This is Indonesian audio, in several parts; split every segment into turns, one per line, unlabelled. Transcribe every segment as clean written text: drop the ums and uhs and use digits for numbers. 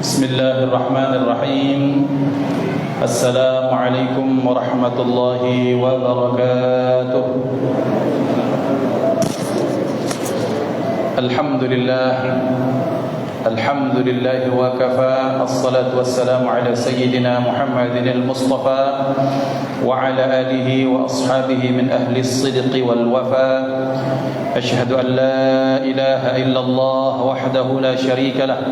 Bismillahirrahmanirrahim. Assalamualaikum warahmatullahi wabarakatuh. Alhamdulillah wa kafa. Assalatu wassalamu ala sayyidina Muhammadin al-Mustafa wa ala alihi wa ashabihi min ahli as-sidqi wal wafa. Ashhadu an la ilaha illallah wahdahu la sharika lah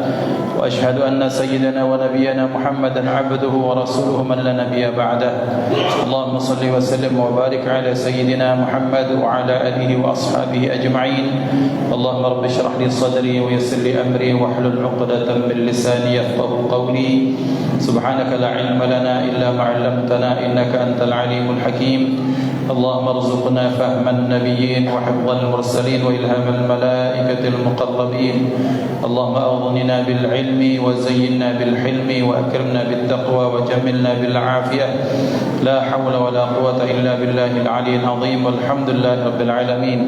wa ashhadu anna sayyidina wa nabiyyana Muhammadan abduhu wa rasuluhu man la nabiyya ba'dah. Allahumma salli wa sallim wa barik ala sayyidina Muhammad wa ala alihi wa ashabihi ajma'in. Allahumma rabbi shrah li sadri wa yassir li amri wa hlul 'uqdatam min lisani yafqahu qawli. Subhanaka la ilma lana illa ma 'allamtana innaka antal alimul hakim. Allahumma arzuqna fahman nabiyyin wa hifdhal mursalin wa ilhamal malaikatil muqarrabin. Allahumma aghnina bil ilmi wa zayyinna bil hilmi wa akrimna bit taqwa wa jammilna bil afiyah. La hawla wa la quwwata illa billahil aliyyil azim. Walhamdulillahi rabbil alamin.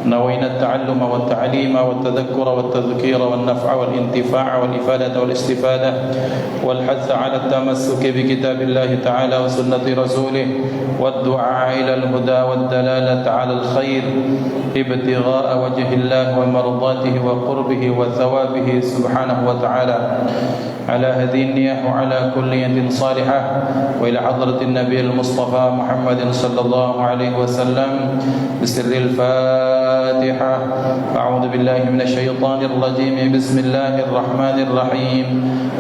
نوينا التعلم والتعليم والتذكر والتذكير والنفع والانتفاع والإفادة والاستفادة والحث على التمسك بكتاب الله تعالى وسنة رسوله والدعاء إلى الهدى والدلالة على الخير ابتغاء وجه الله ومرضاته وقربه وثوابه سبحانه وتعالى على هذه النية وعلى كل نية صالحة وإلى حضرة النبي المصطفى محمد صلى الله عليه وسلم بسر الفاتحة. أعوذ بالله من الشيطان الرجيم. بسم الله الرحمن الرحيم.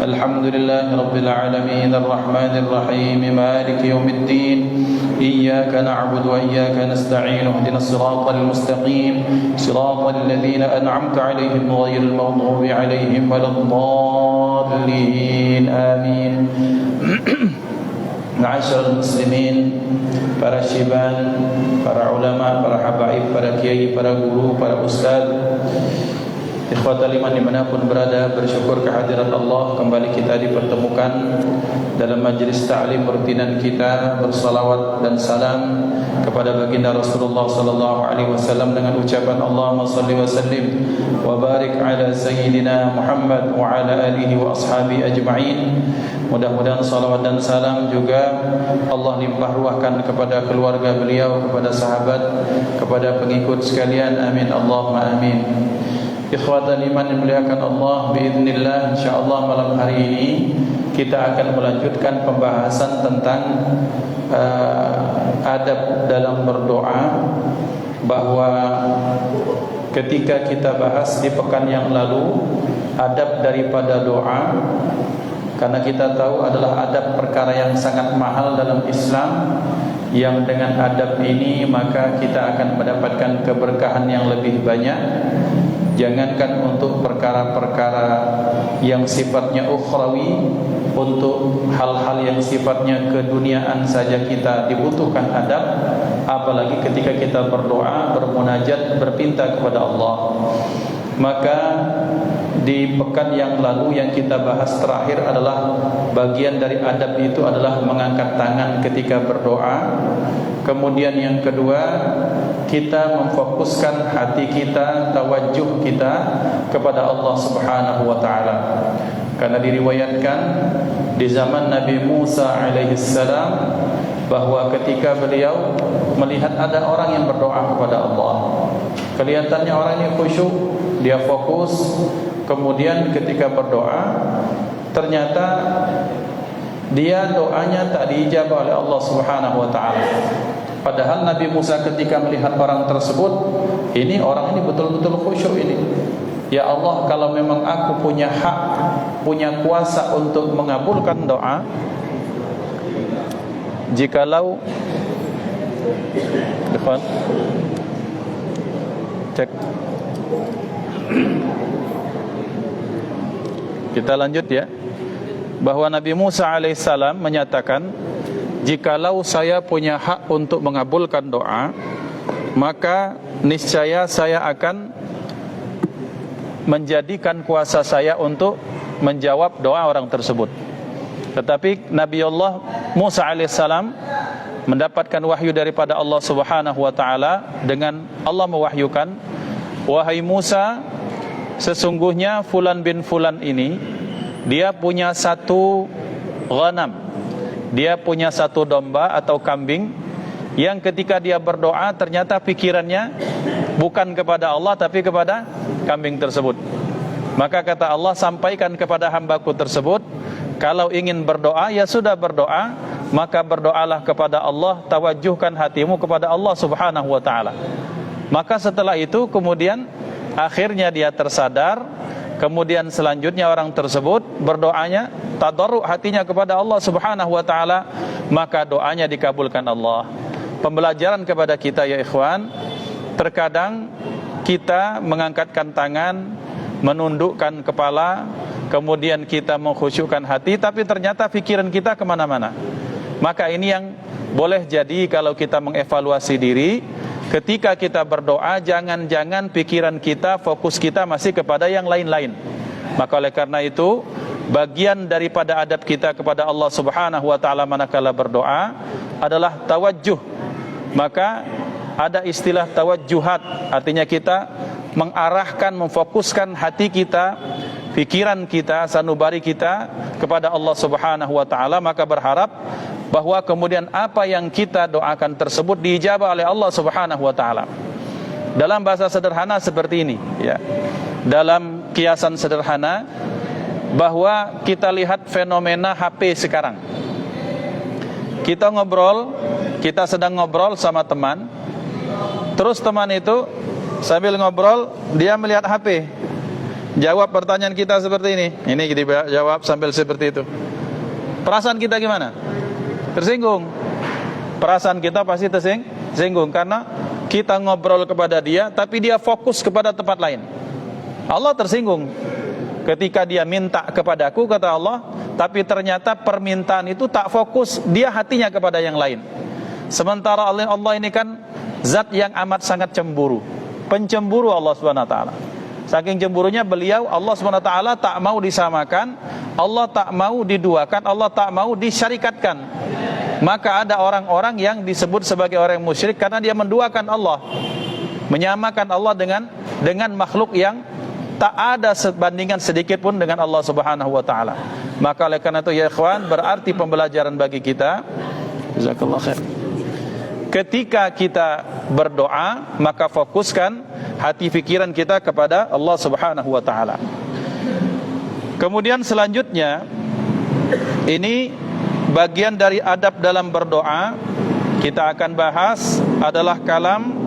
الحمد لله رب العالمين الرحمن الرحيم مالك يوم الدين. إياك نعبد وإياك نستعين. اهدنا الصراط المستقيم صراط الذين أنعمت عليهم غير المغضوب عليهم ولا الضالين. آمين. Ma'asyiral muslimin, para syiban, para ulama, para habaib, para kiai, para guru, para ustaz, ikhwatal iman dimanapun berada, bersyukur kehadirat Allah. Kembali kita dipertemukan dalam majlis ta'lim rutinan kita, bersalawat dan salam kepada baginda Rasulullah sallallahu alaihi wasallam dengan ucapan Allahumma salli wa sallim wa barik ala sayyidina Muhammad wa ala alihi wa ashabi ajma'in. Mudah-mudahan salawat dan salam juga Allah limpah ruahkan kepada keluarga beliau, kepada sahabat, kepada pengikut sekalian. Amin Allahumma amin. Ikhwatan iman yang dimuliakan Allah, biiznillah insyaallah malam hari ini kita akan melanjutkan pembahasan tentang adab dalam berdoa, bahwa ketika kita bahas di pekan yang lalu adab daripada doa, karena kita tahu adalah adab perkara yang sangat mahal dalam Islam, yang dengan adab ini maka kita akan mendapatkan keberkahan yang lebih banyak. Jangankan untuk perkara-perkara yang sifatnya ukhrawi, untuk hal-hal yang sifatnya keduniaan saja kita dibutuhkan adab, apalagi ketika kita berdoa, bermunajat, berpinta kepada Allah. Maka di pekan yang lalu yang kita bahas terakhir adalah bagian dari adab itu adalah mengangkat tangan ketika berdoa. Kemudian yang kedua, kita memfokuskan hati kita, tawajuh kita kepada Allah Subhanahu wa taala. Karena diriwayatkan di zaman Nabi Musa alaihi salam bahwa ketika beliau melihat ada orang yang berdoa kepada Allah, kelihatannya orang ini khusyuk, dia fokus. Kemudian ketika berdoa, ternyata dia doanya tak diijabah oleh Allah Subhanahu wa taala. Padahal Nabi Musa ketika melihat orang tersebut, ini orang ini betul-betul khusyuk ini. Ya Allah, kalau memang aku punya hak, punya kuasa untuk mengabulkan doa, jikalau depan cek. Kita lanjut ya. Bahwa Nabi Musa alaihissalam menyatakan, jikalau saya punya hak untuk mengabulkan doa, maka niscaya saya akan menjadikan kuasa saya untuk menjawab doa orang tersebut. Tetapi Nabi Allah Musa alaihissalam mendapatkan wahyu daripada Allah Subhanahu wa taala, dengan Allah mewahyukan, wahai Musa, sesungguhnya fulan bin fulan ini dia punya satu ghanam, dia punya satu domba atau kambing yang ketika dia berdoa ternyata pikirannya bukan kepada Allah tapi kepada kambing tersebut. Maka kata Allah, sampaikan kepada hambaku tersebut, kalau ingin berdoa ya sudah berdoa, maka berdoalah kepada Allah, tawajjuhkan hatimu kepada Allah Subhanahu wa taala. Maka setelah itu kemudian akhirnya dia tersadar, kemudian selanjutnya orang tersebut berdoanya tadarru hatinya kepada Allah Subhanahu wa taala, maka doanya dikabulkan Allah. Pembelajaran kepada kita ya ikhwan, terkadang kita mengangkatkan tangan, menundukkan kepala, kemudian kita mengkhusyukkan hati, tapi ternyata pikiran kita kemana-mana. Maka ini yang boleh jadi kalau kita mengevaluasi diri, ketika kita berdoa, jangan-jangan pikiran kita, fokus kita masih kepada yang lain-lain. Maka oleh karena itu, bagian daripada adab kita kepada Allah Subhanahu wa taala manakala berdoa adalah tawajjuh. Maka ada istilah tawajjuhat, artinya kita mengarahkan, memfokuskan hati kita, pikiran kita, sanubari kita kepada Allah Subhanahu wa taala. Maka berharap bahwa kemudian apa yang kita doakan tersebut diijabah oleh Allah Subhanahu wa taala. Dalam bahasa sederhana seperti ini ya. Dalam kiasan sederhana, bahwa kita lihat fenomena HP sekarang. Kita sedang ngobrol sama teman, terus teman itu sambil ngobrol dia melihat HP, jawab pertanyaan kita seperti ini kita jawab sambil seperti itu. Perasaan kita gimana? Tersinggung. Perasaan kita pasti tersinggung karena kita ngobrol kepada dia tapi dia fokus kepada tempat lain. Allah tersinggung ketika dia minta kepadaku, kata Allah, tapi ternyata permintaan itu tak fokus, dia hatinya kepada yang lain. Sementara Allah ini kan zat yang amat sangat cemburu, pencemburu Allah Subhanahu wa taala. Saking cemburunya beliau, Allah Subhanahu wa taala tak mau disamakan, Allah tak mau diduakan, Allah tak mau disyarikatkan. Maka ada orang-orang yang disebut sebagai orang musyrik karena dia menduakan Allah, menyamakan Allah dengan makhluk yang tak ada sebandingan sedikit pun dengan Allah Subhanahu wa taala. Maka oleh karena itu ya ikhwan, berarti pembelajaran bagi kita, jazakallahu khair, ketika kita berdoa maka fokuskan hati pikiran kita kepada Allah Subhanahu wa taala. Kemudian selanjutnya, ini bagian dari adab dalam berdoa, kita akan bahas adalah kalam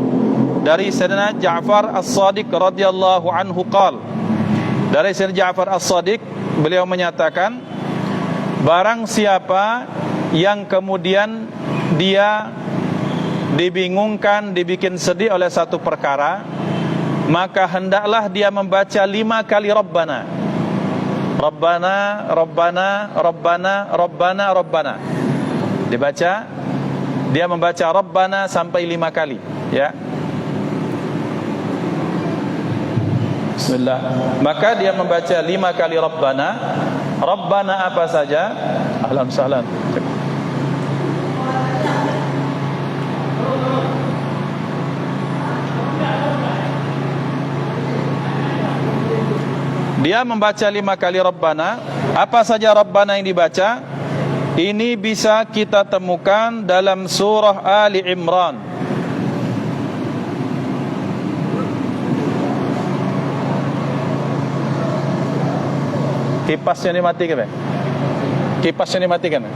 dari Sayyidina Ja'far As-Shadiq radhiyallahu anhu qala. Dari Sayyidina Ja'far As-Shadiq, beliau menyatakan, barang siapa yang kemudian dia dibingungkan, dibikin sedih oleh satu perkara, maka hendaklah dia membaca 5 kali Rabbana. Rabbana, Rabbana, Rabbana, Rabbana, Rabbana. Dibaca, dia membaca Rabbana sampai 5 kali, ya. Bismillah. Maka dia membaca 5 kali Rabbana. Rabbana apa saja? Ahlan sahlan. Dia membaca 5 kali Rabbana. Apa saja Rabbana yang dibaca? Ini bisa kita temukan dalam surah Ali Imran. Kipasnya dimatikan, ya? Kipasnya dimatikan, ya?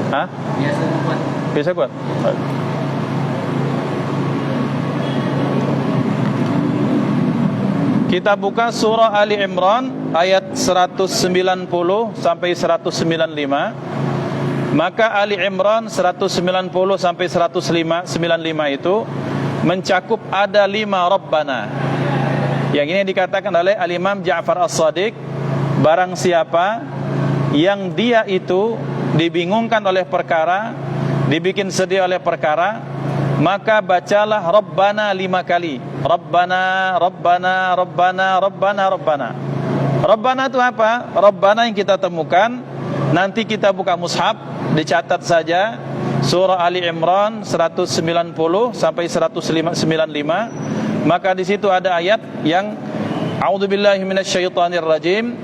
Hah? Bisa kuat. Kita buka surah Ali Imran ayat 190 sampai 195. Maka Ali Imran 190 sampai 195 itu mencakup ada 5 Rabbana. Yang ini dikatakan oleh Al-Imam Ja'far As-Shadiq, barang siapa yang dia itu dibingungkan oleh perkara, dibikin sedih oleh perkara, maka bacalah Rabbana 5 kali. Rabbana, Rabbana, Rabbana, Rabbana, Rabbana. Rabbana itu apa? Rabbana yang kita temukan, nanti kita buka mushaf, dicatat saja surah Ali Imran 190 sampai 195. maka di situ ada ayat yang a'udzubillahi minasyaitonir rajim,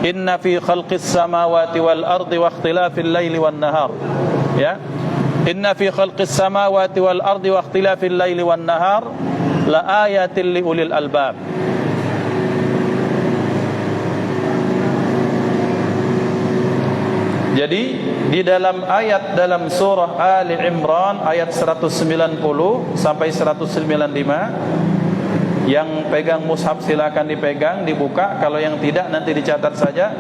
inna fi khalqis samawati wal ardi wa ikhtilafil laili wan nahar. Ya. Inna fi khalqis samawati wal ardi wa ikhtilafil laili wan nahar la ayatin li ulil albab. Jadi di dalam ayat dalam surah Ali Imran ayat 190 sampai 195, yang pegang mushaf silakan dipegang, dibuka. Kalau yang tidak nanti dicatat saja.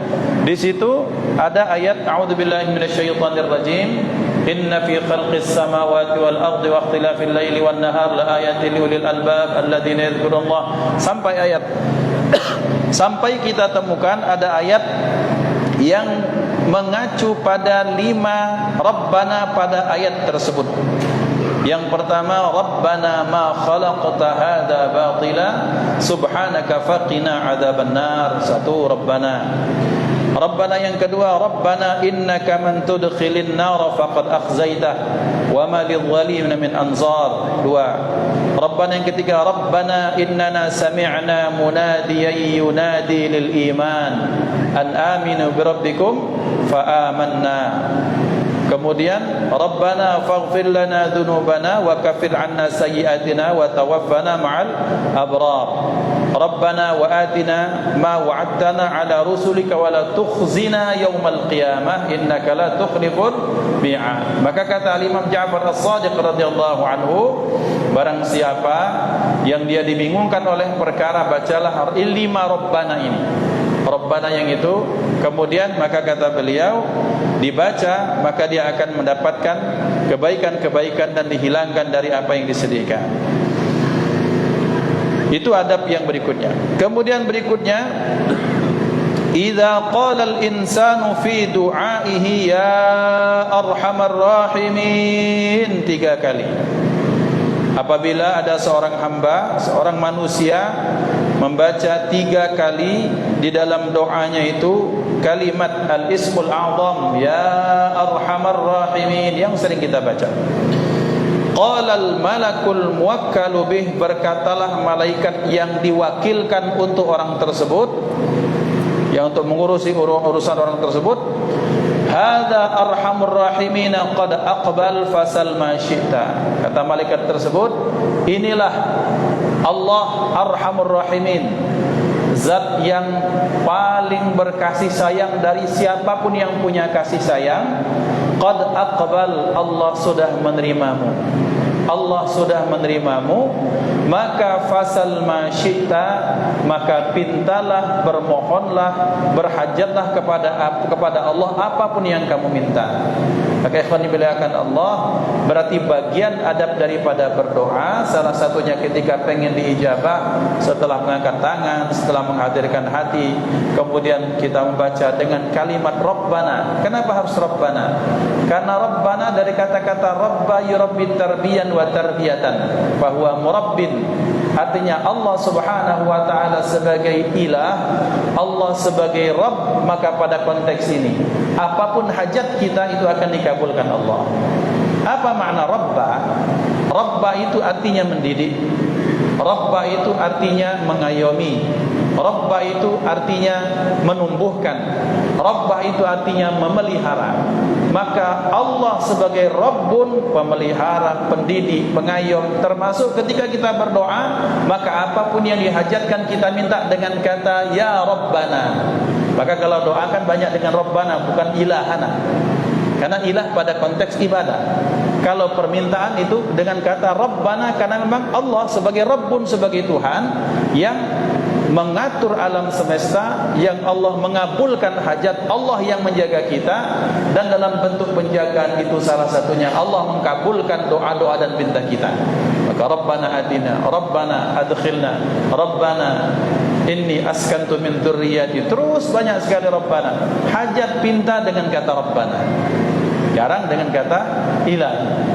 Di situ ada ayat a'udzubillahi minasyaitonir rajim, inna fi khalqis samawati wal ardi wa ikhtilafil laili wan nahar la ayatin liulil albab alladzina yadhkurullah, sampai ayat sampai kita temukan ada ayat yang mengacu pada 5 Rabbana pada ayat tersebut. Yang pertama, Rabbana ma khalaqta hadza batila subhanaka faqina adzabannar. Satu, Rabbana. Rabbana yang kedua, Rabbana innaka man tudkhilin nar faqad akhzaitah wa ma lidh-dhalimin min anzar. Dua. Rabbana yang ketiga, Rabbana innana sami'na munadiyan yunadi lil iman an aminu bi rabbikum fa amanna. Kemudian Rabbana faghfir lana dhunubana wa kaffir 'anna sayyi'atina wa tawaffana ma'al abrar. Rabbana wa atina ma wa'adtana 'ala rusulika wa la tukhzina yaumal qiyamah innaka la tukhliful mi'ad. Maka kata Imam Ja'far As-Shadiq radhiyallahu anhu, barang siapa yang dia dibingungkan oleh perkara, bacalah 5 Rabbana ini. Rabbana yang itu, kemudian maka kata beliau, dibaca maka dia akan mendapatkan kebaikan-kebaikan dan dihilangkan dari apa yang disediakan. Itu adab yang berikutnya. Kemudian berikutnya, idza qala al-insanu fi du'aihi ya arhamar rahimin 3 kali. Apabila ada seorang hamba, seorang manusia membaca 3 kali di dalam doanya itu kalimat al-ismul a'zam ya arhamar rahimin yang sering kita baca. Qala al-malakul muwakkalu bih, berkatalah malaikat yang diwakilkan untuk orang tersebut, yang untuk mengurusi urusan orang tersebut, hadza arhamur rahimin qad aqbal fasal ma syi'ta. Kata malaikat tersebut, inilah Allah arhamur rahimin, zat yang paling berkasih sayang dari siapapun yang punya kasih sayang. Qad aqbal, Allah sudah menerimamu, Allah sudah menerimamu, maka fasal ma syi'ta, maka pintalah, bermohonlah, berhajatlah kepada Allah apapun yang kamu minta. Maka ikhwan dimuliakan Allah, berarti bagian adab daripada berdoa salah satunya ketika pengen diijabah, setelah mengangkat tangan, setelah menghadirkan hati, kemudian kita membaca dengan kalimat Rabbana. Kenapa harus Rabbana? Karena Rabbana dari kata-kata Rabba yurabbit tarbiyan wa tarbiyatan, bahwa murabbin artinya Allah subhanahu wa ta'ala sebagai ilah, Allah sebagai Rabb. Maka pada konteks ini apapun hajat kita itu akan dikabulkan Allah. Apa makna Rabba? Rabba itu artinya mendidik, Rabba itu artinya mengayomi, Rabba itu artinya menumbuhkan, Rabba itu artinya memelihara. Maka Allah sebagai Rabbun, pemelihara, pendidik, pengayom, termasuk ketika kita berdoa, maka apapun yang dihajatkan kita minta dengan kata Ya Rabbana. Maka kalau doa kan banyak dengan Rabbana, bukan ilahana, karena ilah pada konteks ibadah. Kalau permintaan itu dengan kata Rabbana, karena memang Allah sebagai Rabbun, sebagai Tuhan yang mengatur alam semesta, yang Allah mengabulkan hajat, Allah yang menjaga kita, dan dalam bentuk penjagaan itu salah satunya Allah mengabulkan doa-doa dan pinta kita. Maka Rabbana atina, Rabbana adkhilna, Rabbana inni askantu min dzurriyyati, terus banyak sekali Rabbana. Hajat pinta dengan kata Rabbana, jarang dengan kata ilahi.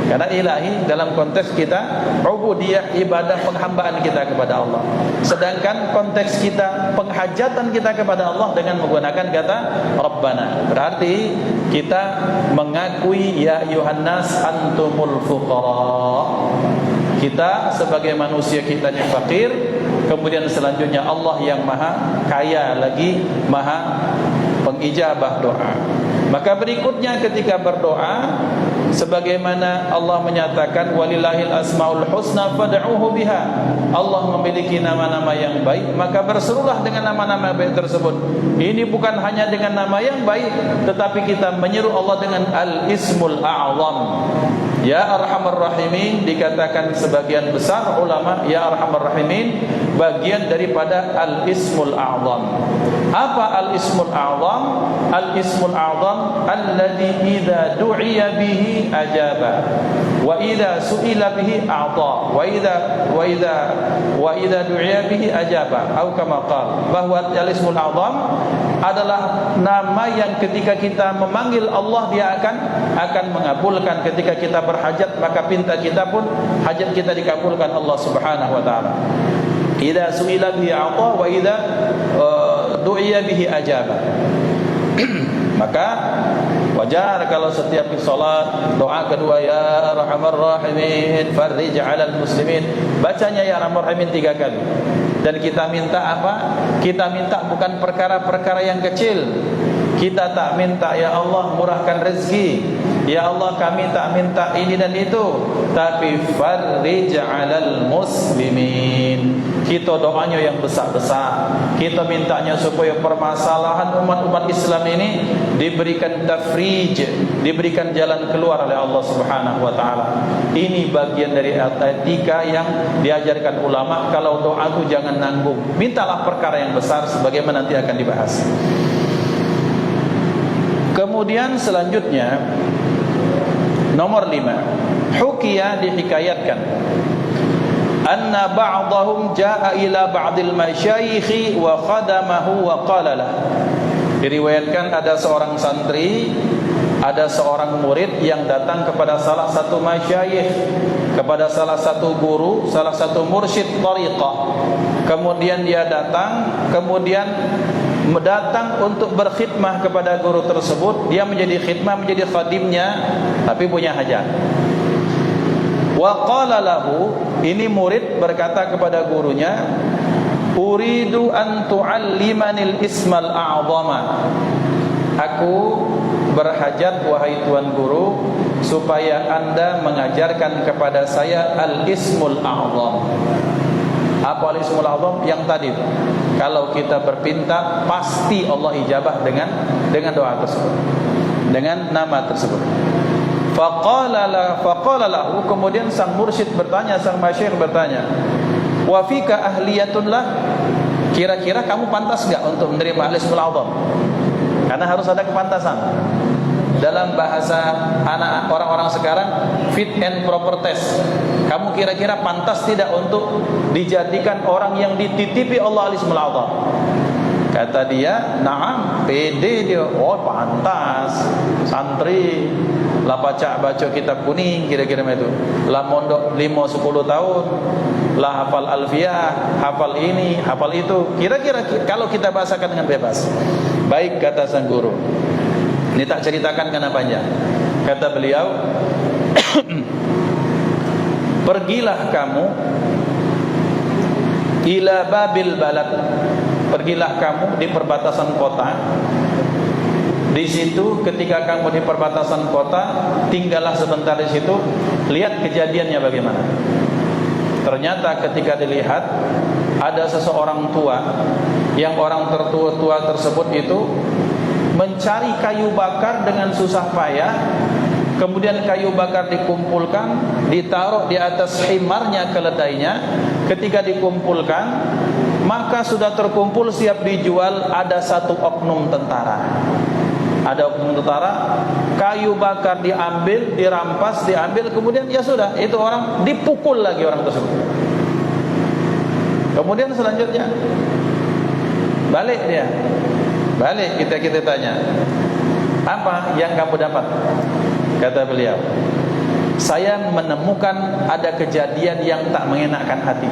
Karena ilahi dalam konteks kita ubudiyah, ibadah, penghambaan kita kepada Allah. Sedangkan konteks kita penghajatan kita kepada Allah dengan menggunakan kata Rabbana. Berarti kita mengakui ya ayyuhan nas antumul fuqara. Kita sebagai manusia kita ini fakir, kemudian selanjutnya Allah yang maha kaya lagi, maha pengijabah doa. Maka berikutnya ketika berdoa, sebagaimana Allah menyatakan walillahil asmaul husna fad'uhu biha. Allah memiliki nama-nama yang baik, maka berserulah dengan nama-nama baik tersebut. Ini bukan hanya dengan nama yang baik, tetapi kita menyeru Allah dengan al-ismul a'zam. Ya Arhamar Rahimin, dikatakan sebagian besar ulama, Ya Arhamar Rahimin bagian daripada al-ismul a'zam. Apa al-ismul a'zam? Al-ismul a'zam alladhi idza du'iya bihi ajaba wa idza su'ila bihi a'ta wa idza du'iya bihi ajaba atau kama qala. Bahwa al-ismul a'zam adalah nama yang ketika kita memanggil Allah dia akan mengabulkan. Ketika kita berhajat maka pinta kita pun hajat kita dikabulkan Allah Subhanahu wa taala. Idza su'ila bihi a'ta wa idza du'iya bihi ajaba. Maka wajar kalau setiap salat doa kedua ya Arhamar Rahimin farrij 'alal muslimin, bacanya ya Arhamar Rahimin 3 kali. Dan kita minta apa? Kita minta bukan perkara-perkara yang kecil. Kita tak minta ya Allah murahkan rezeki, ya Allah kami tak minta ini dan itu, tapi farrij 'alal muslimin. Kita doanya yang besar-besar. Kita mintanya supaya permasalahan umat-umat Islam ini diberikan tafrij, diberikan jalan keluar oleh Allah Subhanahu wa taala. Ini bagian dari etika yang diajarkan ulama. Kalau doa itu jangan nanggung, mintalah perkara yang besar sebagaimana nanti akan dibahas. Kemudian selanjutnya nomor 5, hukiya dihikayatkan anna ba'dahum jaa ila ba'dil masyayikh wa khadamahu wa qala lah. Diriwayatkan ada seorang santri, ada seorang murid yang datang kepada salah satu masyayikh, kepada salah satu guru, salah satu mursyid tariqah. Kemudian dia datang untuk berkhidmah kepada guru tersebut. Dia menjadi khidmah, menjadi khadimnya, tapi punya hajat. Wa qala lahu, ini murid berkata kepada gurunya, uridu an tu'allimanil ismal a'zama. Aku berhajat wahai tuan guru supaya Anda mengajarkan kepada saya al-ismul a'zam. Apa al-ismul a'zam? Yang tadi, kalau kita berpinta pasti Allah ijabah dengan doa tersebut, dengan nama tersebut. Faqala lahu, kemudian sang mursyid bertanya, sang masyayikh bertanya, wa fika ahliyatun lah, kira-kira kamu pantas enggak untuk menerima al-ismul a'zam? Karena harus ada kepantasan. Dalam bahasa anak orang-orang sekarang, fit and proper test. Kamu kira-kira pantas tidak untuk dijadikan orang yang dititipi Allah al-ismul a'zam? Kata dia, na'am, pede dia. Oh pantas, santri lah baca kitab kuning, kira-kira itu lah mondok 5-10 tahun, lah hafal alfiyah, hafal ini, hafal itu. Kira-kira kalau kita bahasakan dengan bebas. Baik, kata sang guru. Ini tak ceritakan karena panjang. Kata beliau, pergilah kamu ila babil balad. Pergilah kamu di perbatasan kota. Di situ ketika kamu di perbatasan kota, tinggallah sebentar di situ, lihat kejadiannya bagaimana. Ternyata ketika dilihat ada seseorang tua, yang orang tertua tersebut itu mencari kayu bakar dengan susah payah. Kemudian kayu bakar dikumpulkan, ditaruh di atas himarnya, keledainya. Ketika dikumpulkan, maka sudah terkumpul siap dijual. Ada satu oknum tentara. Ada oknum tentara, kayu bakar diambil, dirampas, diambil, kemudian ya sudah, itu orang dipukul lagi orang tersebut. Kemudian selanjutnya balik dia. Balik, kita tanya, apa yang kamu dapat? Kata beliau, saya menemukan ada kejadian yang tak mengenakkan hati.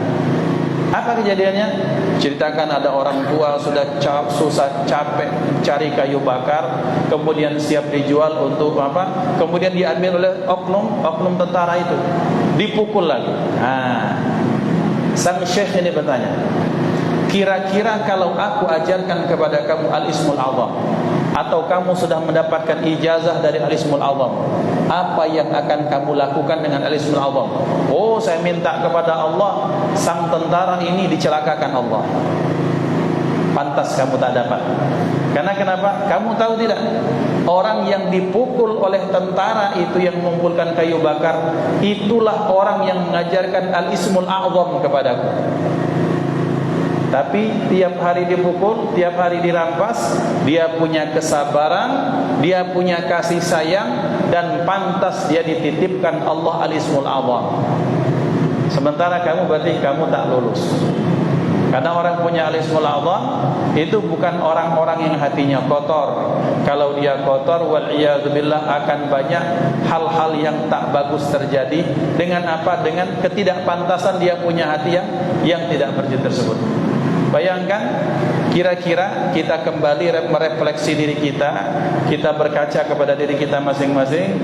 Apa kejadiannya? Ceritakan ada orang tua sudah susah capek cari kayu bakar, kemudian siap dijual untuk apa? Kemudian diambil oleh oknum tentara itu. dipukul lagi. Sang syekh ini bertanya, kira-kira kalau aku ajarkan kepada kamu Al-Ismul A'zam, atau kamu sudah mendapatkan ijazah dari Al-Ismul A'zam, apa yang akan kamu lakukan dengan Al-Ismul A'zam? Oh, saya minta kepada Allah, sang tentara ini dicelakakan Allah. Pantas kamu tak dapat. Karena kenapa? Kamu tahu tidak? Orang yang dipukul oleh tentara itu yang mengumpulkan kayu bakar, itulah orang yang mengajarkan Al-Ismul A'zam kepadaku. Tapi tiap hari dipukul, tiap hari dirampas, dia punya kesabaran, dia punya kasih sayang, dan pantas dia dititipkan Allah Al-Ismul A'zam. Sementara kamu berarti kamu tak lulus. Karena orang punya Al-Ismul A'zam itu bukan orang-orang yang hatinya kotor. Kalau dia kotor, wal'iyadzubillah, akan banyak hal-hal yang tak bagus terjadi. Dengan apa? Dengan ketidakpantasan dia punya hati yang tidak bersih tersebut. Bayangkan, kira-kira kita kembali merefleksi diri kita, kita berkaca kepada diri kita masing-masing.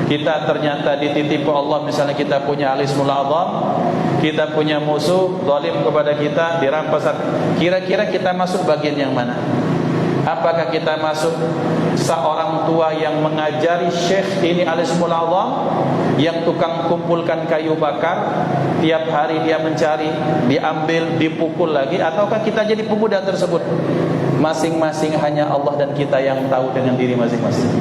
Kita ternyata dititipu Allah, misalnya kita punya Al-Ismul A'zam, kita punya musuh zalim kepada kita, dirampas. Kira-kira kita masuk bagian yang mana? Apakah kita masuk seorang tua yang mengajari syekh ini Al-Ismul A'zam, yang tukang kumpulkan kayu bakar, tiap hari dia mencari, diambil, dipukul lagi? Ataukah kita jadi pemuda tersebut? Masing-masing hanya Allah dan kita yang tahu dengan diri masing-masing.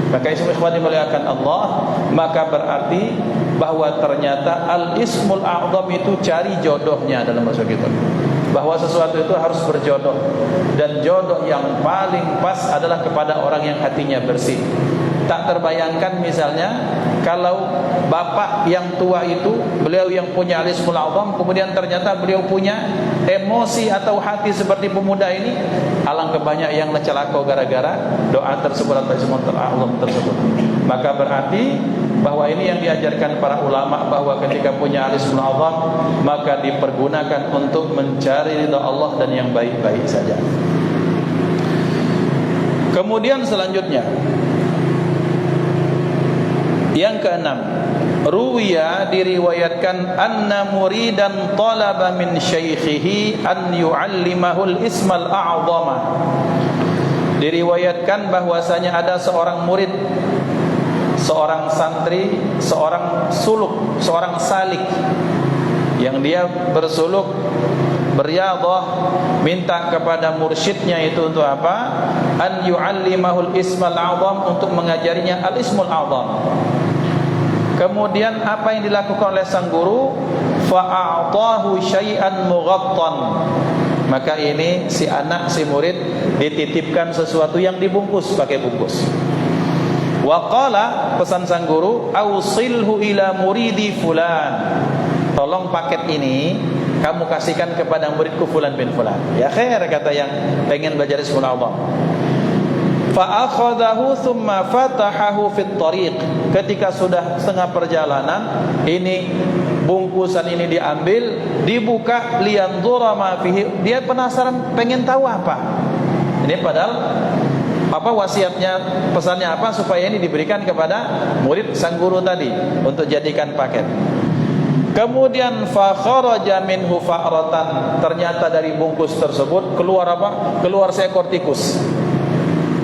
Maka ikhwan dimuliakan Allah, maka berarti bahwa ternyata Al-Ismul A'zam itu cari jodohnya dalam bahasa kita. Bahwa sesuatu itu harus berjodoh, dan jodoh yang paling pas adalah kepada orang yang hatinya bersih. Tak terbayangkan misalnya kalau bapak yang tua itu, beliau yang punya Al-Ismul A'zam, kemudian ternyata beliau punya emosi atau hati seperti pemuda ini, alangkah banyak yang celaka gara-gara doa tersebut atau Al-Ismul A'zam tersebut. Maka berarti bahwa ini yang diajarkan para ulama, bahwa ketika punya Al-Ismul A'zam maka dipergunakan untuk mencari ridha Allah dan yang baik-baik saja. Kemudian selanjutnya, yang keenam, ruwiya, diriwayatkan, anna muridan talaba min syaikhihi an yu'allimahul ismal a'zama. Diriwayatkan bahwasanya ada seorang murid, seorang santri, seorang suluk, seorang salik, yang dia bersuluk, beryadhah, minta kepada mursyidnya itu untuk apa? An yu'allimahul ismal a'zam, untuk mengajarinya Al-Ismul A'zam. Kemudian apa yang dilakukan oleh sang guru? Fa'a'tahu syai'an mughattan. Maka ini si anak, si murid dititipkan sesuatu yang dibungkus pakai bungkus. Wa qala, pesan sang guru, ausilhu ila muridi fulan. Tolong paket ini kamu kasihkan kepada muridku fulan bin fulan. Ya khair, kata yang pengen belajar Ismul A'zam. Fa akhadahu thumma fatahahu fit tariq. Ketika sudah setengah perjalanan, ini bungkusan ini diambil, dibuka, liyanzura ma fihi. Dia penasaran, pengen tahu apa. Ini padahal apa wasiatnya, pesannya apa, supaya ini diberikan kepada murid sang guru tadi untuk jadikan paket. Kemudian fa kharaja minhu fa'ratan. Ternyata dari bungkus tersebut keluar apa? Keluar seekor tikus.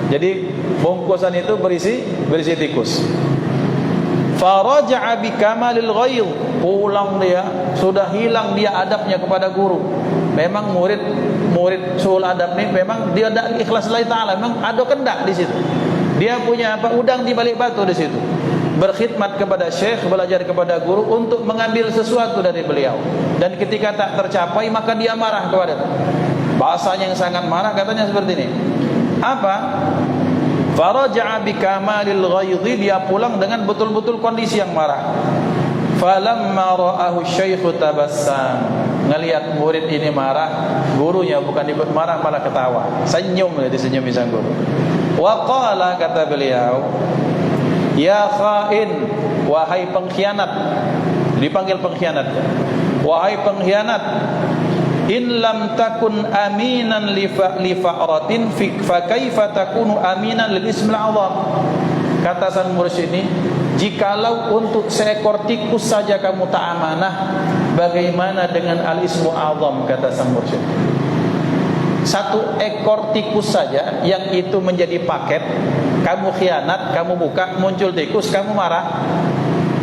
Jadi bungkusan itu berisi tikus. Faraja'a bi kamalil ghaidh. Pulang dia, sudah hilang dia adabnya kepada guru. Memang murid sul adab ini memang dia tidak ikhlas lillahi ta'ala, memang ada kendak di situ. Dia punya apa? Udang di balik batu di situ. Berkhidmat kepada syekh, belajar kepada guru untuk mengambil sesuatu dari beliau. Dan ketika tak tercapai maka dia marah kepada itu. Bahasanya yang sangat marah, katanya seperti ini. Apa? Faraja'a bi kamalil ghaidhi, dia pulang dengan betul-betul kondisi yang marah. Falamma ra'ahu syaikhu tabassam. Ngelihat murid ini marah, gurunya bukan ikut marah, malah ketawa. Senyum, disenyumi sang guru. Wa qala, kata beliau, ya khain, wahai pengkhianat. Dipanggil pengkhianat. Wahai pengkhianat, in lam takun aminan li fa'ratin fa kaifa takunu aminan lil ismil a'zam. Kata sang mursyid ini, Jikalau untuk seekor tikus saja kamu tak amanah, bagaimana dengan al-ismu azam, kata sang mursyid. Satu ekor tikus saja yang itu menjadi paket, kamu khianat, kamu buka, muncul tikus, kamu marah.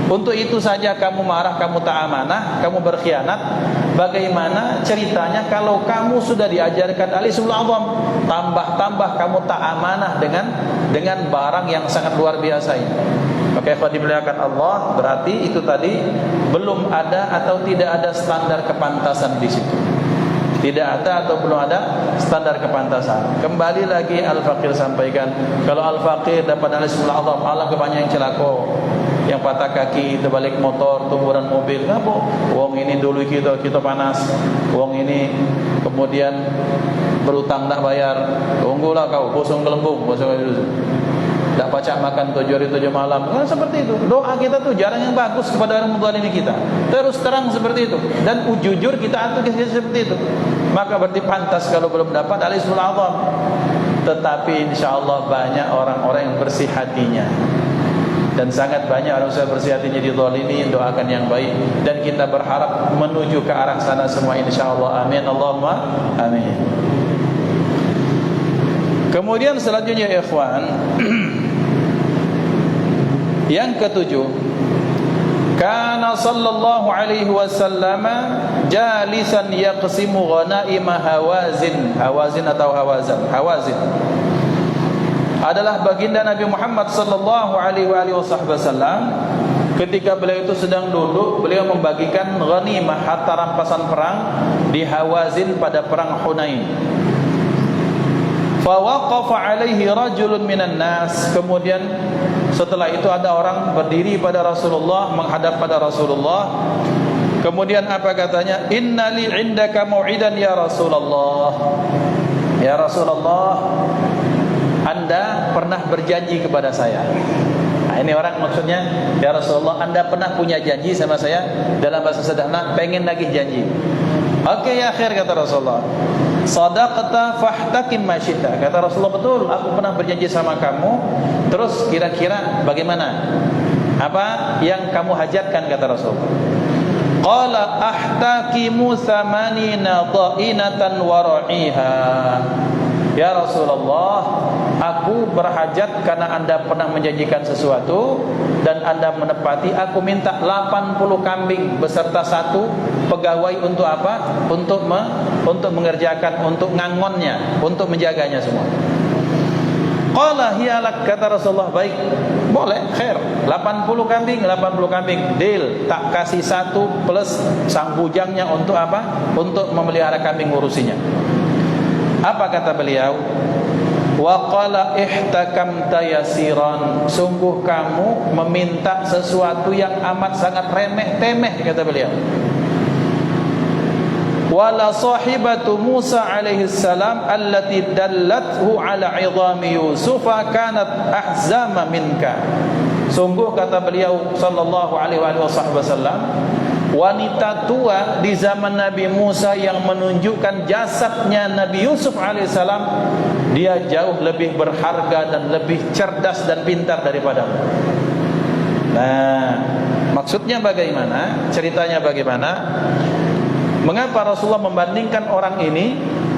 Untuk itu saja kamu marah, kamu tak amanah, kamu berkhianat. Bagaimana ceritanya kalau kamu sudah diajarkan al-ismul azam, tambah-tambah kamu tak amanah dengan barang yang sangat luar biasa ini. Maka ikhwan dimuliakan Allah, berarti itu tadi belum ada atau tidak ada standar kepantasan di situ. Tidak ada atau belum ada standar kepantasan. Kembali lagi Al-Faqir sampaikan, kalau Al-Faqir dapat al-ismul azam, alam kebanyakan yang celaka, yang patah kaki terbalik motor, tumburan mobil. Kenapa? Wong ini dulu kita panas. Wong ini kemudian berutang tak bayar. Tunggulah kau, bosong gelembung, bosong dulu. Tak baca makan 7 hari 7 malam. Kan seperti itu. Doa kita tuh jarang yang bagus kepada orang menzalimi kita. Terus terang seperti itu. Dan jujur kita atur seperti itu. Maka berarti pantas kalau belum dapat al-ismul azam. Tetapi insyaAllah banyak orang-orang yang bersih hatinya. Dan sangat banyak orang yang bersih hatinya dizalimi, doakan yang baik. Dan kita berharap menuju ke arah sana semua insyaAllah. Amin. Allahumma amin. Kemudian selanjutnya ikhwan, yang ketujuh, kana sallallahu alaihi wasallam jalisan yaqsimu ghanaima Hawazin. Hawazin atau Hawazin adalah baginda Nabi Muhammad sallallahu alaihi wasallam. Ketika beliau itu sedang duduk, beliau membagikan ghanimah, harta rampasan perang di Hawazin pada perang Hunain. Fawaqafa alaihi rajulun minan nas. Kemudian setelah itu ada orang berdiri pada Rasulullah, menghadap pada Rasulullah. Kemudian apa katanya? Innali indaka mau'idan ya Rasulullah. Ya Rasulullah, Anda pernah berjanji kepada saya. Nah, ini orang maksudnya, ya Rasulullah, Anda pernah punya janji sama saya. Dalam bahasa sederhana, pengen lagi janji. Oke ya akhir, kata Rasulullah. Sadaqata fahtakim masyita. Kata Rasulullah, betul, aku pernah berjanji sama kamu. Terus kira-kira bagaimana? Apa yang kamu hajatkan, kata Rasulullah. Qala ahtakimu thamanina dha'inatan wara'iha. Ya Rasulullah, aku berhajat karena Anda pernah menjanjikan sesuatu dan Anda menepati. Aku minta 80 kambing beserta satu pegawai untuk apa? Untuk mengerjakan, untuk ngangonnya, untuk menjaganya semua. Qala hiyalak, kata Rasulullah, baik, boleh, khair. 80 kambing, deal. Tak kasih satu plus sang bujangnya untuk apa? Untuk memelihara kambing, ngurusinya. Apa kata beliau? Wa qala ihtakamta yasiran. Sungguh kamu meminta sesuatu yang amat sangat remeh-temeh, kata beliau. Wala sahibatu Musa alaihi salam allati dallathu ala 'idhami Yusuf kanat ahzama minka. Sungguh, kata beliau sallallahu alaihi wasallam, wanita tua di zaman Nabi Musa yang menunjukkan jasadnya Nabi Yusuf alaihissalam, dia jauh lebih berharga dan lebih cerdas dan pintar daripada. Nah, maksudnya bagaimana? Ceritanya bagaimana? Mengapa Rasulullah membandingkan orang ini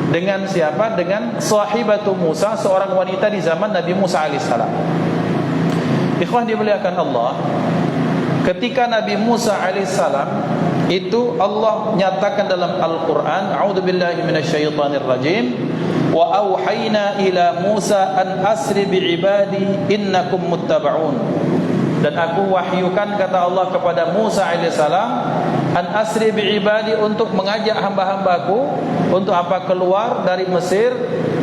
dengan siapa? Dengan sahibatu Musa, seorang wanita di zaman Nabi Musa alaihissalam. Ikhwan dimuliakan Allah, ketika Nabi Musa alaihissalam itu Allah nyatakan dalam Al-Quran, a'udzubillahi minasyaitonirrajim, wa auhayna ila Musa an asri bi'ibadi innakum muttaba'un. Dan aku wahyukan, kata Allah, kepada Musa alaihissalam, an asri bi'ibadi, untuk mengajak hamba-hambaku untuk apa? Keluar dari Mesir.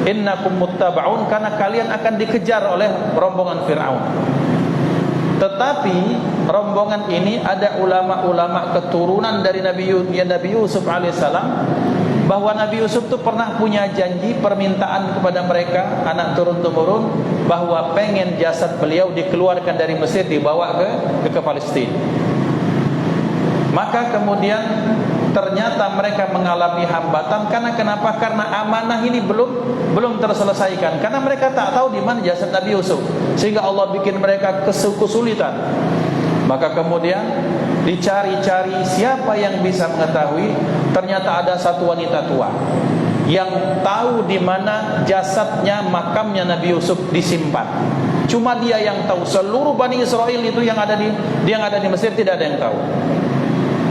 Innakum muttaba'un, karena kalian akan dikejar oleh rombongan Fir'aun. Tetapi rombongan ini ada ulama-ulama keturunan dari Nabi Yusuf alaihissalam, bahwa Nabi Yusuf itu pernah punya janji, permintaan kepada mereka, anak turun-temurun, bahwa pengen jasad beliau dikeluarkan dari Mesir, dibawa ke Palestina. Maka kemudian ternyata mereka mengalami hambatan. Karena kenapa? Karena amanah ini belum terselesaikan. Karena mereka tak tahu di mana jasad Nabi Yusuf, sehingga Allah bikin mereka kesulitan. Maka kemudian dicari-cari siapa yang bisa mengetahui. Ternyata ada satu wanita tua yang tahu di mana jasadnya, makamnya Nabi Yusuf disimpan. Cuma dia yang tahu. Seluruh Bani Israel itu yang ada di Mesir tidak ada yang tahu.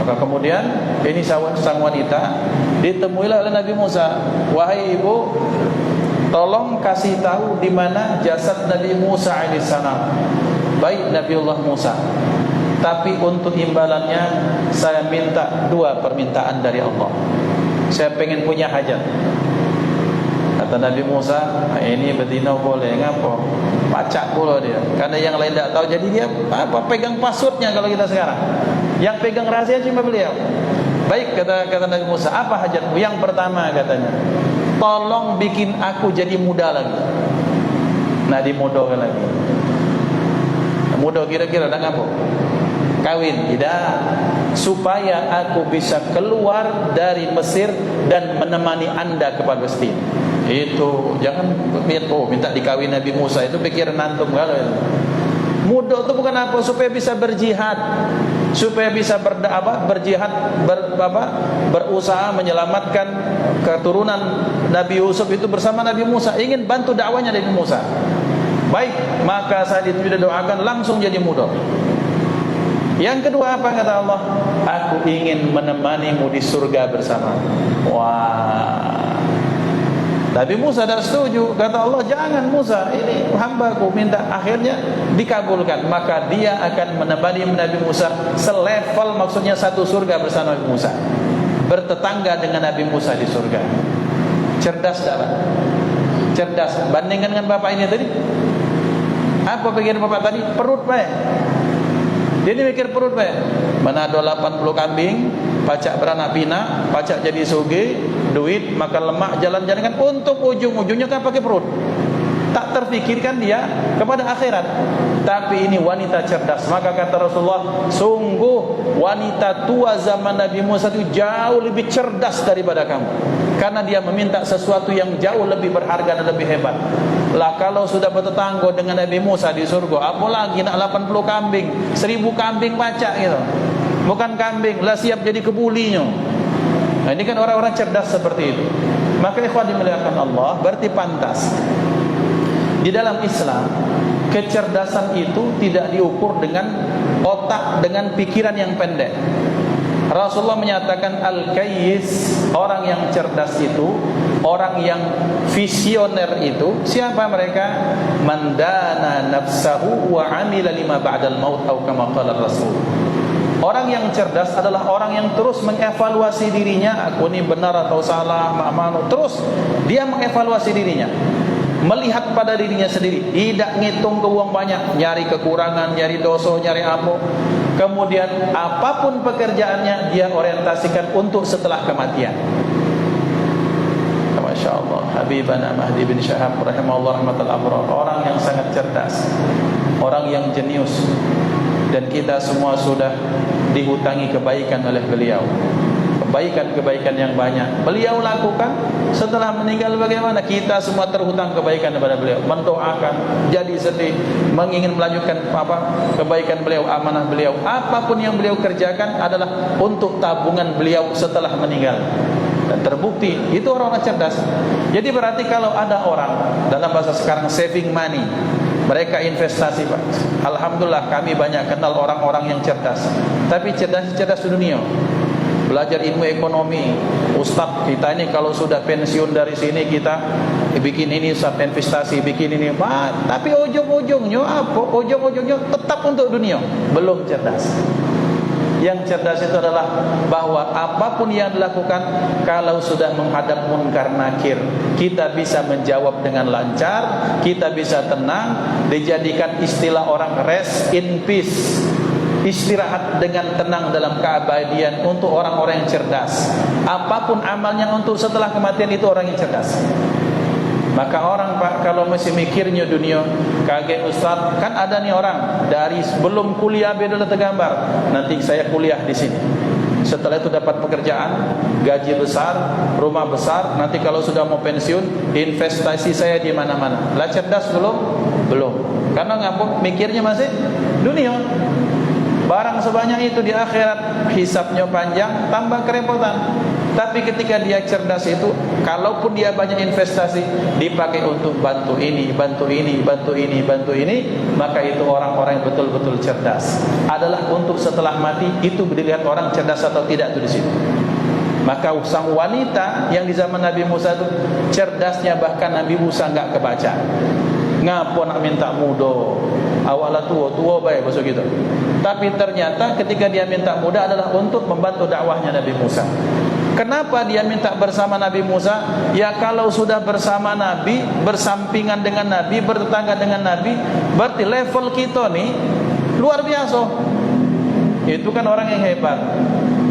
Maka kemudian ini sang wanita ditemuilah oleh Nabi Musa. Wahai ibu, tolong kasih tahu di mana jasad Nabi Musa alaihissalam. Baik Nabiullah Musa. Tapi untuk imbalannya saya minta 2 permintaan dari Allah. Saya pengen punya hajat. Kata Nabi Musa, ini betina boleh ngapo? Pacak pula dia. Karena yang lain tidak tahu, jadi dia pegang passwordnya kalau kita sekarang. Yang pegang rahasia cuma beliau. Baik, kata Nabi Musa, apa hajatmu? Yang pertama katanya, tolong bikin aku jadi muda lagi. Nah, dimudakan lagi. Muda kira-kira dah ngapo? Kawin, tidak. Supaya aku bisa keluar dari Mesir dan menemani anda ke Palestina. Itu jangan minta dikawin Nabi Musa, itu pikiran antum kalau itu. Muda itu bukan apa, supaya bisa berjihad, supaya bisa berusaha menyelamatkan keturunan Nabi Yusuf itu bersama Nabi Musa, ingin bantu dakwanya Nabi Musa. Baik, maka saat itu dia doakan langsung jadi muda. Yang kedua apa kata Allah? Aku ingin menemanimu di surga bersama. Wah, Nabi Musa tidak setuju. Kata Allah, jangan Musa, ini hambaku minta. Akhirnya dikabulkan. Maka dia akan menemani Nabi Musa selevel, maksudnya satu surga bersama Nabi Musa, bertetangga dengan Nabi Musa di surga. Cerdas tak Pak? Cerdas. Bandingkan dengan bapak ini tadi. Apa pikiran bapak tadi? Perut Pak. Jadi mikir perut Pak. Mana ada 80 kambing, pacak beranak pinak, pacak jadi suge, duit, makan lemak, jalan-jalan kan untuk ujung-ujungnya kan pakai perut. Tak terfikirkan dia kepada akhirat. Tapi ini wanita cerdas. Maka kata Rasulullah, sungguh wanita tua zaman Nabi Musa itu jauh lebih cerdas daripada kamu. Karena dia meminta sesuatu yang jauh lebih berharga dan lebih hebat. Lah kalau sudah bertetangga dengan Nabi Musa di surga, apalagi nak 80 kambing, 1000 kambing pacak gitu. Bukan kambing, lah siap jadi kebulinya. Nah, ini kan orang-orang cerdas seperti itu. Maka ikhwan dimuliakan Allah, berarti pantas. Di dalam Islam, kecerdasan itu tidak diukur dengan otak, dengan pikiran yang pendek. Rasulullah menyatakan al-kayyis, orang yang cerdas itu, orang yang visioner itu, siapa mereka? Mandana nafsahu wa amila lima ba'dal maut atau kama qala Rasul. Orang yang cerdas adalah orang yang terus mengevaluasi dirinya, aku ini benar atau salah, ma'amanu. Terus dia mengevaluasi dirinya, melihat pada dirinya sendiri, tidak ngitung ke uang banyak, nyari kekurangan, nyari dosa, nyari apa. Kemudian apapun pekerjaannya dia orientasikan untuk setelah kematian. Masya Allah, Habibana Mahdi bin Syahab rahimahullah rahmatul abrar, orang yang sangat cerdas, orang yang jenius, dan kita semua sudah dihutangi kebaikan oleh beliau. Kebaikan-kebaikan yang banyak beliau lakukan setelah meninggal. Bagaimana kita semua terhutang kebaikan kepada beliau, mendoakan, jadi sedih, mengingin melanjutkan kebaikan beliau, amanah beliau. Apapun yang beliau kerjakan adalah untuk tabungan beliau setelah meninggal. Dan terbukti itu orang-orang cerdas. Jadi berarti kalau ada orang, dalam bahasa sekarang saving money, mereka investasi Pak. Alhamdulillah kami banyak kenal orang-orang yang cerdas. Tapi cerdas dunia, belajar ilmu ekonomi. Ustaz kita ini kalau sudah pensiun dari sini kita bikin ini, Ustaz investasi, bikin ini. Tapi ujung-ujungnya apa? Ujung-ujungnya tetap untuk dunia. Belum cerdas. Yang cerdas itu adalah bahwa apapun yang dilakukan, kalau sudah menghadap munkar nakir, kita bisa menjawab dengan lancar, kita bisa tenang. Dijadikan istilah orang rest in peace, istirahat dengan tenang dalam keabadian untuk orang-orang yang cerdas. Apapun amalnya untuk setelah kematian, itu orang yang cerdas. Maka orang Pak kalau masih mikirnya dunia, kaget Ustaz, kan ada nih orang dari sebelum kuliah beda tergambar, nanti saya kuliah di sini, setelah itu dapat pekerjaan, gaji besar, rumah besar, nanti kalau sudah mau pensiun, investasi saya di mana-mana. Lah cerdas belum? Belum. Karena ngapuk mikirnya masih dunia. Barang sebanyak itu di akhirat hisabnya panjang, tambah kerepotan. Tapi ketika dia cerdas itu, kalaupun dia banyak investasi, dipakai untuk bantu ini, bantu ini, bantu ini, bantu ini, maka itu orang-orang yang betul-betul cerdas. Adalah untuk setelah mati itu dilihat orang cerdas atau tidak itu di situ. Maka sang wanita yang di zaman Nabi Musa itu cerdasnya bahkan Nabi Musa enggak kebaca. Ngapo nak minta muda, awalnya tua baik besok gitu. Tapi ternyata ketika dia minta muda adalah untuk membantu dakwahnya Nabi Musa. Kenapa dia minta bersama Nabi Musa? Ya kalau sudah bersama Nabi, bersampingan dengan Nabi, bertetangga dengan Nabi, berarti level kita nih luar biasa. Itu kan orang yang hebat.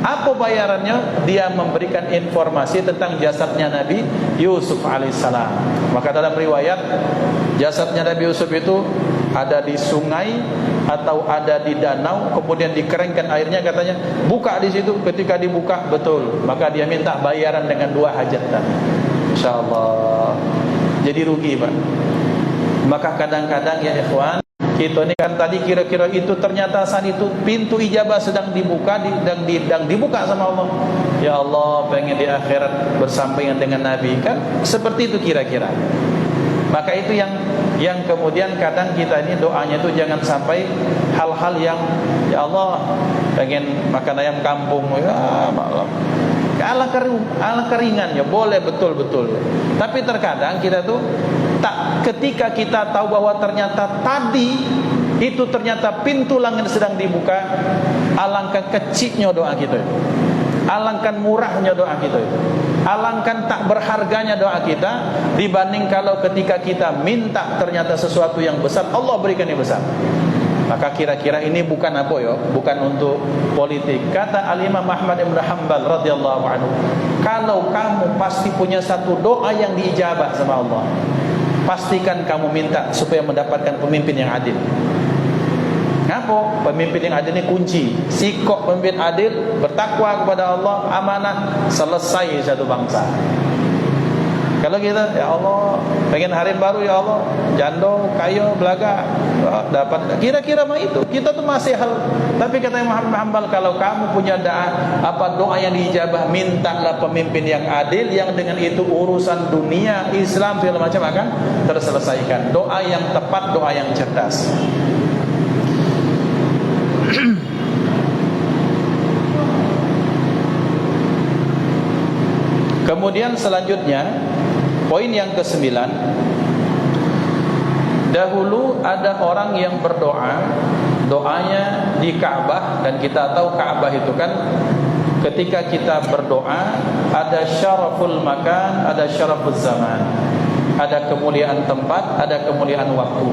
Apa bayarannya? Dia memberikan informasi tentang jasadnya Nabi Yusuf alaihissalam. Maka dalam riwayat, jasadnya Nabi Yusuf itu ada di sungai atau ada di danau, kemudian dikeringkan airnya, katanya buka di situ. Ketika dibuka betul, maka dia minta bayaran dengan 2 hajat tadi. Insyaallah. Jadi rugi, Pak. Maka kadang-kadang ya ikhwan, kita ini kan tadi kira-kira itu ternyata saat itu pintu ijabah sedang dibuka, sedang dibuka sama Allah. Ya Allah, pengen di akhirat bersampingan dengan Nabi, kan seperti itu kira-kira. Maka itu yang kemudian kadang kita ini doanya itu jangan sampai hal-hal yang ya Allah pengen makan ayam kampung, ya malam ala keringan ya boleh betul-betul. Tapi terkadang kita tuh tak, ketika kita tahu bahwa ternyata tadi itu ternyata pintu langit sedang dibuka, alangkah kecilnya doa kita, alangkah murahnya doa kita, alangkah tak berharganya doa kita dibanding kalau ketika kita minta ternyata sesuatu yang besar Allah berikan yang besar. Maka kira-kira ini bukan apa ya, bukan untuk politik. Kata Al-Imam Ahmad Ibn Hanbal radhiyallahu anhu, kalau kamu pasti punya satu doa yang diijabah sama Allah, pastikan kamu minta supaya mendapatkan pemimpin yang adil. Kenapa? Pemimpin yang adil ini kunci. Sikap pemimpin adil, bertakwa kepada Allah, amanah, selesai satu bangsa. Kalau kita, ya Allah, pengen hari baru ya Allah, jando, kayo, belaga, dapat. Kira-kira mah itu. Kita tuh masih hal. Tapi kata Imam Hanbal, kalau kamu punya doa yang diijabah, mintalah pemimpin yang adil, yang dengan itu urusan dunia, Islam segala macam akan terselesaikan. Doa yang tepat, doa yang cerdas. Kemudian selanjutnya, poin yang ke-9, dahulu ada orang yang berdoa, doanya di Ka'bah, dan kita tahu Ka'bah itu kan ketika kita berdoa ada syaraful makan, ada syaraful zaman, ada kemuliaan tempat, ada kemuliaan waktu.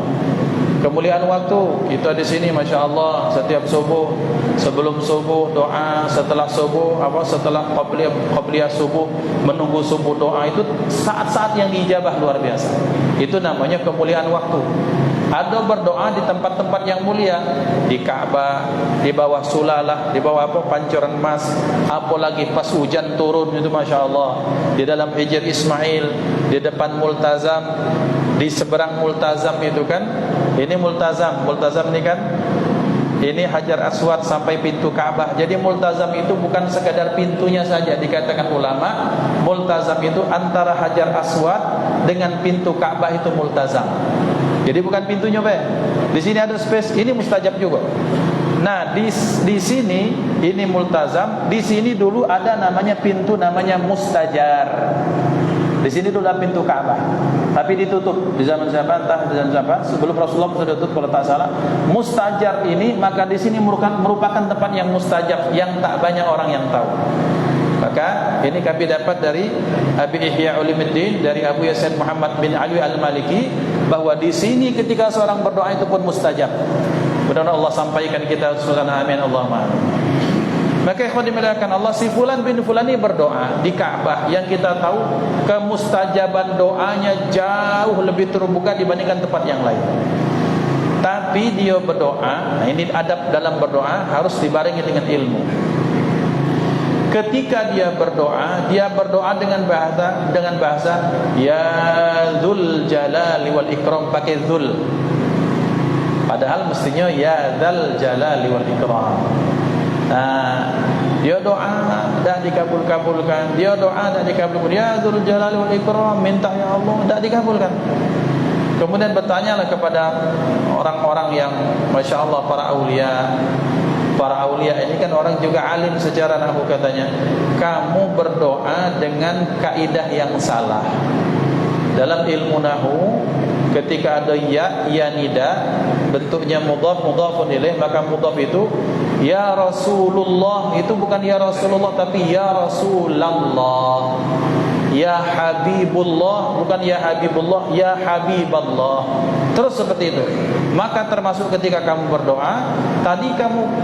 Kemuliaan waktu kita di sini, masya Allah, setiap subuh, sebelum subuh doa, setelah subuh setelah qabliyah subuh, menunggu subuh doa, itu saat-saat yang diijabah luar biasa. Itu namanya kemuliaan waktu. Ada berdoa di tempat-tempat yang mulia, di Ka'bah, di bawah sulalah, di bawah pancuran emas, apalagi pas hujan turun itu masya Allah, di dalam Hijr Ismail, di depan Multazam, di seberang Multazam itu kan. Ini Multazam ini kan, ini Hajar Aswad sampai pintu Ka'bah. Jadi Multazam itu bukan sekadar pintunya saja, dikatakan ulama, Multazam itu antara Hajar Aswad dengan pintu Ka'bah itu Multazam. Jadi bukan pintunya, Pak. Di sini ada space, ini mustajab juga. Nah, di sini ini Multazam, di sini dulu ada namanya pintu namanya Mustajar. Di sini dulu ada pintu Ka'bah, tapi ditutup di zaman siapa? Entah di zaman siapa. Sebelum Rasulullah sudah tutup kalau tak salah. Mustajar ini, maka di sini merupakan tempat yang mustajab, yang tak banyak orang yang tahu. Maka ini kami dapat dari Abi Ihya Ulumuddin, dari Abu Yasin Muhammad bin Ali Al-Maliki, bahwa di sini ketika seorang berdoa itu pun mustajab. Mudah-mudahan Allah sampaikan kita suasana amin Allahumma. Maka ikhwan dimuliakan Allah, si fulan bin fulan ini berdoa di Ka'bah, yang kita tahu kemustajaban doanya jauh lebih terbuka dibandingkan tempat yang lain. Tapi dia berdoa, nah ini adab dalam berdoa harus dibarengi dengan ilmu. Ketika dia berdoa dengan bahasa ya Dzul Jalali wal Ikram, pakai dzul. Padahal mestinya ya dzal jalali wal ikram. Nah, dia doa tak dikabulkan, dia doa tak dikabulkan, ya dzul jalali wal ikram, minta ya Allah tak dikabulkan. Kemudian bertanyalah kepada orang-orang yang Masya Allah para aulia. Para aulia ini kan orang juga alim secara nahwu katanya. Kamu berdoa dengan kaidah yang salah. Dalam ilmu nahwu ketika ada ya nida bentuknya mudhaf mudhafun ilaih, maka mudhaf itu ya Rasulullah itu bukan ya Rasulullah tapi ya Rasulullah. Ya Habibullah bukan ya Habibullah, ya Habiballah. Terus seperti itu. Maka termasuk ketika kamu berdoa, tadi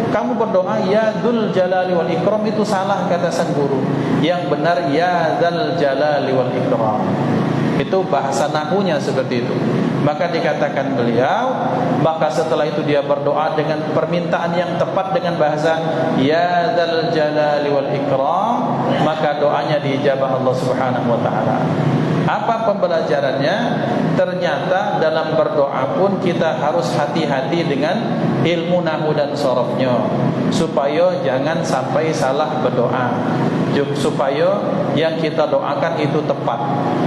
kamu berdoa ya Dzul Jalali wal Ikram itu salah kata sang guru. Yang benar ya Dzal Jalali wal Ikram. Itu bahasa nahwunya seperti itu. Maka dikatakan beliau, maka setelah itu dia berdoa dengan permintaan yang tepat dengan bahasa ya Dzal Jalali wal Ikram, maka doanya diijabah Allah Subhanahu wa taala. Apa pembelajarannya? Ternyata dalam berdoa pun kita harus hati-hati dengan ilmu nahwu dan sorofnya, supaya jangan sampai salah berdoa, supaya yang kita doakan itu tepat,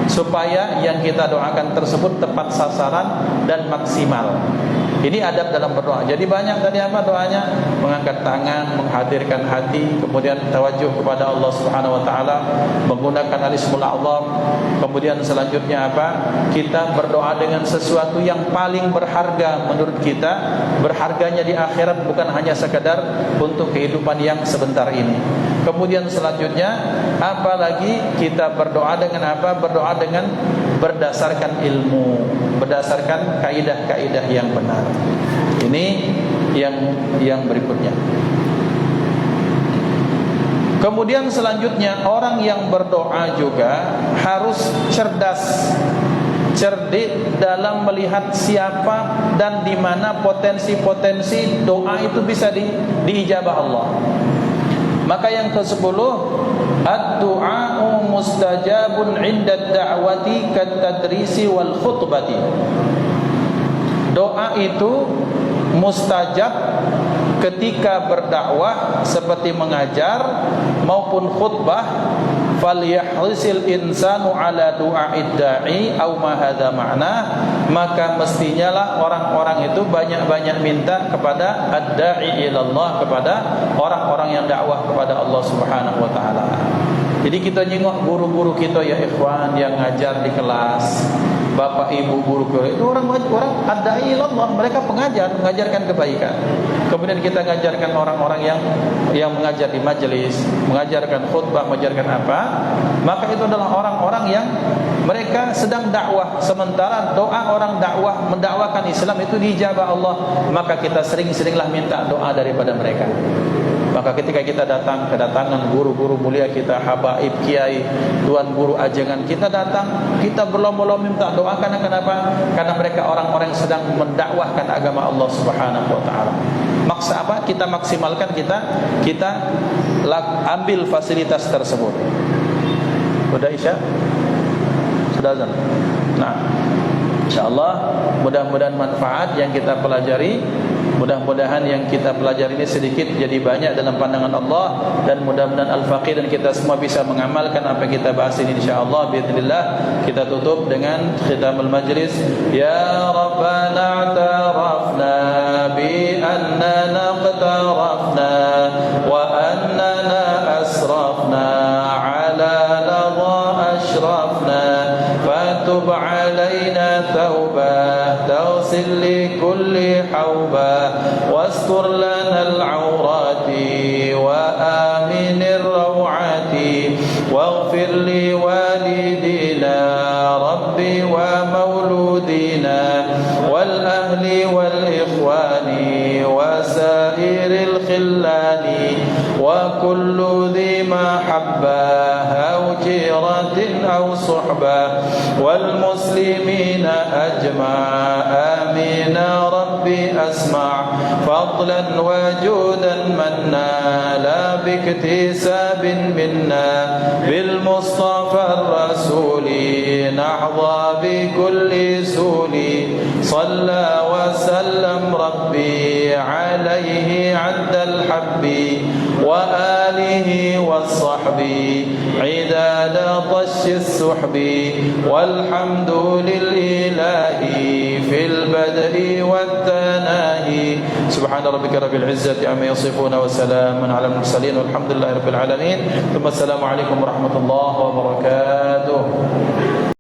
supaya yang kita doakan tersebut tepat sasaran dan maksimal. Ini adab dalam berdoa. Jadi banyak tadi apa doanya? Mengangkat tangan, menghadirkan hati, kemudian tawajuh kepada Allah Subhanahu wa taala, menggunakan al-ismul a'zam. Kemudian selanjutnya apa? Kita berdoa dengan sesuatu yang paling berharga menurut kita. Berharganya di akhirat bukan hanya sekedar untuk kehidupan yang sebentar ini. Kemudian selanjutnya apalagi kita berdoa dengan apa? Berdoa dengan berdasarkan ilmu, berdasarkan kaidah-kaidah yang benar. Ini yang berikutnya. Kemudian selanjutnya orang yang berdoa juga harus cerdas, cerdik dalam melihat siapa dan di mana potensi-potensi doa itu bisa diijabah Allah. Maka yang ke-10, ad-du'a'u mustajabun 'inda ad-da'wati kat-tadrisi wal khutbati. Doa itu mustajab ketika berdakwah seperti mengajar maupun khutbah. Falyahrisil insanu ala du'a'id da'i aw ma hadza ma'na, maka mestinya lah orang-orang itu banyak-banyak minta kepada ad-da'i ilallah, kepada orang-orang yang dakwah kepada Allah Subhanahu wa taala. Jadi kita jengok guru-guru kita ya ikhwan yang ngajar di kelas, bapak ibu guru kita itu orang ad-da'i ilallah, mereka mengajarkan kebaikan. Kemudian kita mengajarkan orang-orang yang mengajar di majelis, mengajarkan khutbah, mengajarkan apa, maka itu adalah orang-orang yang mereka sedang dakwah. Sementara doa orang dakwah mendakwakan Islam itu diijabah Allah, maka kita sering-seringlah minta doa daripada mereka. Maka ketika kita datang kedatangan guru-guru mulia kita, habaib kiai, tuan guru ajengan, kita datang, kita berlomba-lomba minta doa. Karena kenapa? Karena mereka orang-orang yang sedang mendakwahkan agama Allah Subhanahu wa taala. Maksa apa? Kita maksimalkan, kita ambil fasilitas tersebut. Sudah Isya? Sudah azan. Nah, insyaallah mudah-mudahan manfaat yang kita pelajari, mudah-mudahan yang kita pelajari ini sedikit jadi banyak dalam pandangan Allah, dan mudah-mudahan al-faqih dan kita semua bisa mengamalkan apa yang kita bahas ini insyaallah. Bismillah, kita tutup dengan khitamul majlis. Ya Rabbana a'tarafna bi annana qtarafna wa annana asrafna ala ladha ashrafna fatub alaina tawbah taghsil li kulli hawbah واستر لنا العورات وآمن الروعات واغفر لوالدينا ربي ومولودينا والأهل والإخوان وسائر الخلان وكل ذي محبة أو جيرة أو صحبة والمسلمين أجمع آمين ربي أسمع فضلا وجودا منا لا باكتساب منا بالمصطفى الرسول نحظى بكل سول صلى وسلم ربي عليه عد الحب وآله والصحب عداد طش السحب والحمد للإله في البدء والتناهي سبحان ربك رب العزة عما يصفون وسلام على المرسلين والحمد لله رب العالمين ثم السلام عليكم ورحمة الله وبركاته.